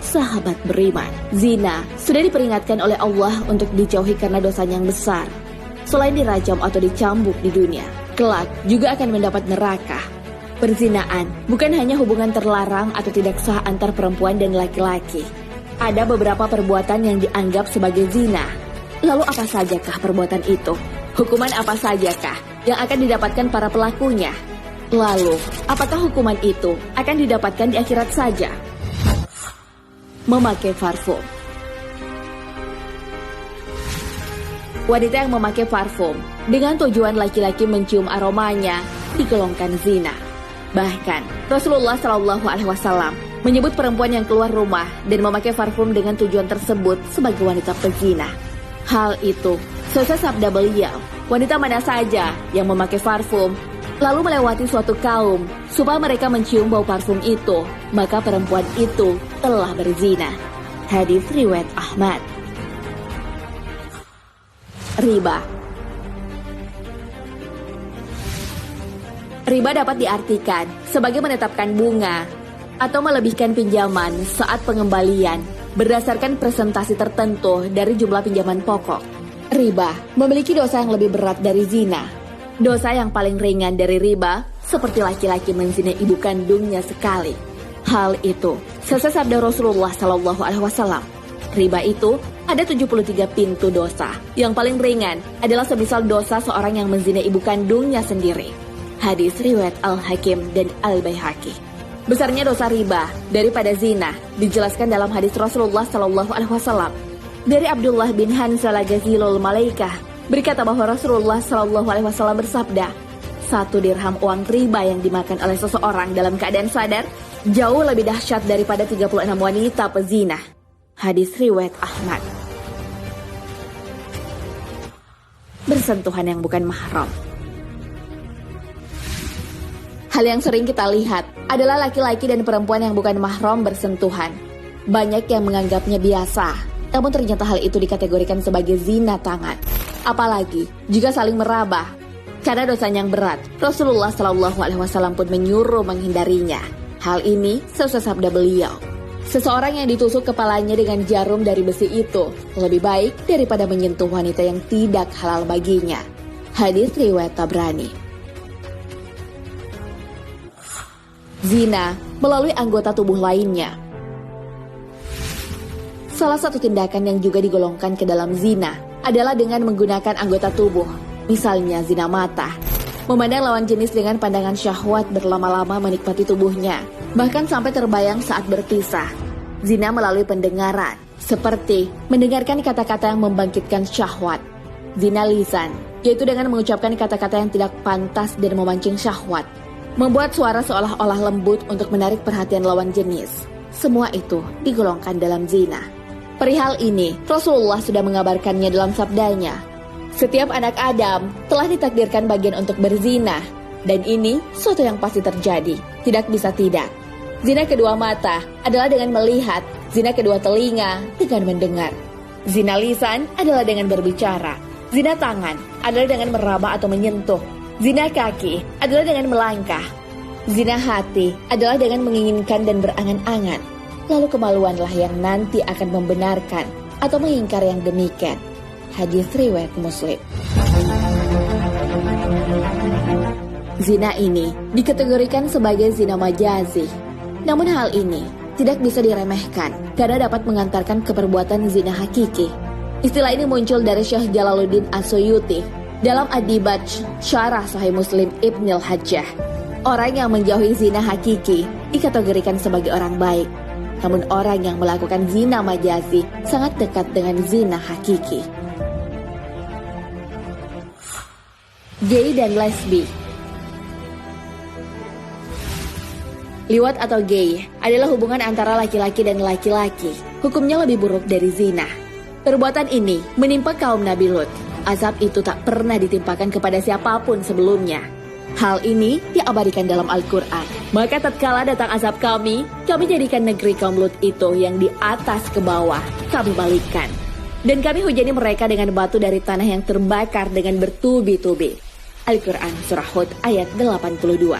sahabat beriman. Zina sudah diperingatkan oleh Allah untuk dijauhi karena dosanya yang besar. Selain dirajam atau dicambuk di dunia, kelak juga akan mendapat neraka. Perzinaan bukan hanya hubungan terlarang atau tidak sah antar perempuan dan laki-laki. Ada beberapa perbuatan yang dianggap sebagai zina. Lalu apa sajakah perbuatan itu? Hukuman apa sajakah yang akan didapatkan para pelakunya? Lalu, apakah hukuman itu akan didapatkan di akhirat saja? Memakai parfum. Wanita yang memakai parfum dengan tujuan laki-laki mencium aromanya digolongkan zina. Bahkan, Rasulullah SAW menyebut perempuan yang keluar rumah dan memakai parfum dengan tujuan tersebut sebagai wanita pezina. Hal itu sesuai sabda beliau, wanita mana saja yang memakai parfum lalu melewati suatu kaum supaya mereka mencium bau parfum itu, maka perempuan itu telah berzina. Hadis riwayat Ahmad. Riba. Riba dapat diartikan sebagai menetapkan bunga atau melebihkan pinjaman saat pengembalian berdasarkan presentasi tertentu dari jumlah pinjaman pokok. Riba memiliki dosa yang lebih berat dari zina. Dosa yang paling ringan dari riba seperti laki-laki menzinai ibu kandungnya sekali. Hal itu sesuai sabda Rasulullah SAW. Riba itu ada 73 pintu dosa. Yang paling ringan adalah semisal dosa seorang yang menzinai ibu kandungnya sendiri. Hadis riwayat Al-Hakim dan Al-Baihaqi. Besarnya dosa riba daripada zina dijelaskan dalam hadis Rasulullah SAW. Dari Abdullah bin Hansal Ghazilul Malaikah berkata bahwa Rasulullah SAW bersabda, 1 dirham uang riba yang dimakan oleh seseorang dalam keadaan sadar jauh lebih dahsyat daripada 36 wanita pezina. Hadis riwayat Ahmad. Bersentuhan yang bukan mahram. Hal yang sering kita lihat adalah laki-laki dan perempuan yang bukan mahram bersentuhan. Banyak yang menganggapnya biasa, namun ternyata hal itu dikategorikan sebagai zina tangan. Apalagi jika saling meraba. Karena dosanya yang berat, Rasulullah SAW pun menyuruh menghindarinya. Hal ini sesuai sabda beliau, seseorang yang ditusuk kepalanya dengan jarum dari besi itu lebih baik daripada menyentuh wanita yang tidak halal baginya. Hadis riwayat Tabrani. Zina melalui anggota tubuh lainnya. Salah satu tindakan yang juga digolongkan ke dalam zina adalah dengan menggunakan anggota tubuh, misalnya zina mata. Memandang lawan jenis dengan pandangan syahwat berlama-lama menikmati tubuhnya, bahkan sampai terbayang saat berpisah. Zina melalui pendengaran, seperti mendengarkan kata-kata yang membangkitkan syahwat. Zina lisan, yaitu dengan mengucapkan kata-kata yang tidak pantas dan memancing syahwat. Membuat suara seolah-olah lembut untuk menarik perhatian lawan jenis. Semua itu digolongkan dalam zina. Perihal ini, Rasulullah sudah mengabarkannya dalam sabdanya, setiap anak Adam telah ditakdirkan bagian untuk berzina, dan ini suatu yang pasti terjadi, tidak bisa tidak. Zina kedua mata adalah dengan melihat, zina kedua telinga dengan mendengar. Zina lisan adalah dengan berbicara, zina tangan adalah dengan meraba atau menyentuh, zina kaki adalah dengan melangkah, zina hati adalah dengan menginginkan dan berangan-angan. Lalu kemaluanlah yang nanti akan membenarkan atau mengingkar yang demikian. Hadis riwayat Muslim. Zina ini dikategorikan sebagai zina majazi. Namun hal ini tidak bisa diremehkan karena dapat mengantarkan ke perbuatan zina hakiki. Istilah ini muncul dari Syekh Jalaluddin As-Suyuti dalam Ad-Dibaj Syarah Sahih Muslim Ibnul Hajjah. Orang yang menjauhi zina hakiki dikategorikan sebagai orang baik. Namun orang yang melakukan zina majazi sangat dekat dengan zina hakiki. Gay dan lesbi. Liwat atau gay adalah hubungan antara laki-laki dan laki-laki. Hukumnya lebih buruk dari zina. Perbuatan ini menimpa kaum Nabi Lut. Azab itu tak pernah ditimpakan kepada siapapun sebelumnya. Hal ini diabadikan dalam Al-Quran. Maka tatkala datang azab kami jadikan negeri kaum Lut itu yang di atas ke bawah, kami balikkan. Dan kami hujani mereka dengan batu dari tanah yang terbakar dengan bertubi-tubi. Al-Quran Surah Hud ayat 82.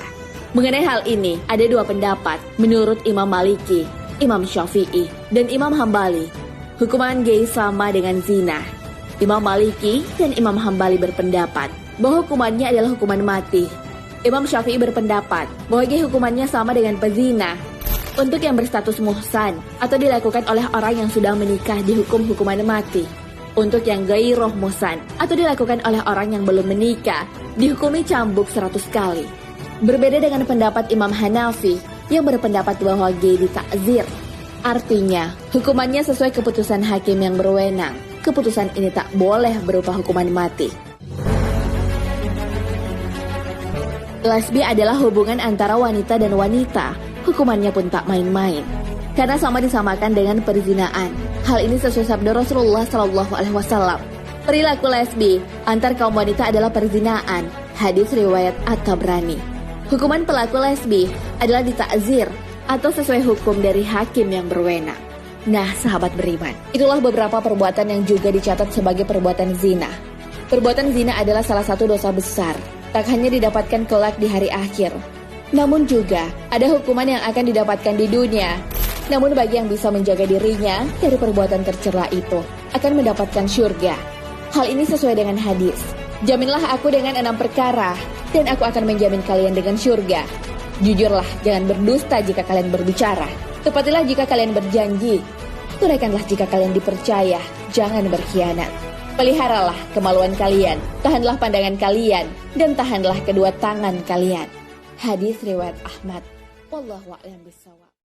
Mengenai hal ini, ada dua pendapat menurut Imam Maliki. Imam Syafi'i, dan Imam Hambali. Hukuman gay sama dengan zina. Imam Maliki dan Imam Hambali berpendapat bahwa hukumannya adalah hukuman mati. Imam Syafi'i berpendapat bahwa gay hukumannya sama dengan pezina. Untuk yang berstatus muhsan atau dilakukan oleh orang yang sudah menikah dihukum hukuman mati. Untuk yang gairoh muhsan atau dilakukan oleh orang yang belum menikah dihukumi cambuk 100 kali. Berbeda dengan pendapat Imam Hanafi yang berpendapat bahwa gay ditakzir. Artinya, hukumannya sesuai keputusan hakim yang berwenang. Keputusan ini tak boleh berupa hukuman mati. Lesbi adalah hubungan antara wanita dan wanita. Hukumannya pun tak main-main. Karena sama disamakan dengan perzinaan. Hal ini sesuai sabda Rasulullah SAW. Perilaku lesbi antar kaum wanita adalah perzinaan. Hadis riwayat At-Tabrani. Hukuman pelaku lesbi adalah ditakzir atau sesuai hukum dari hakim yang berwenang. Nah, sahabat beriman, itulah beberapa perbuatan yang juga dicatat sebagai perbuatan zina. Perbuatan zina adalah salah satu dosa besar. Tak hanya didapatkan kelak di hari akhir, namun juga ada hukuman yang akan didapatkan di dunia. Namun bagi yang bisa menjaga dirinya dari perbuatan tercela itu, akan mendapatkan syurga. Hal ini sesuai dengan hadis. Jaminlah aku dengan 6 perkara, dan aku akan menjamin kalian dengan syurga. Jujurlah, jangan berdusta jika kalian berbicara. Tepatilah jika kalian berjanji. Tunaikanlah jika kalian dipercaya. Jangan berkhianat. Peliharalah kemaluan kalian. Tahanlah pandangan kalian. Dan tahanlah kedua tangan kalian. Hadis riwayat Ahmad. Wallahu a'lam bishawab.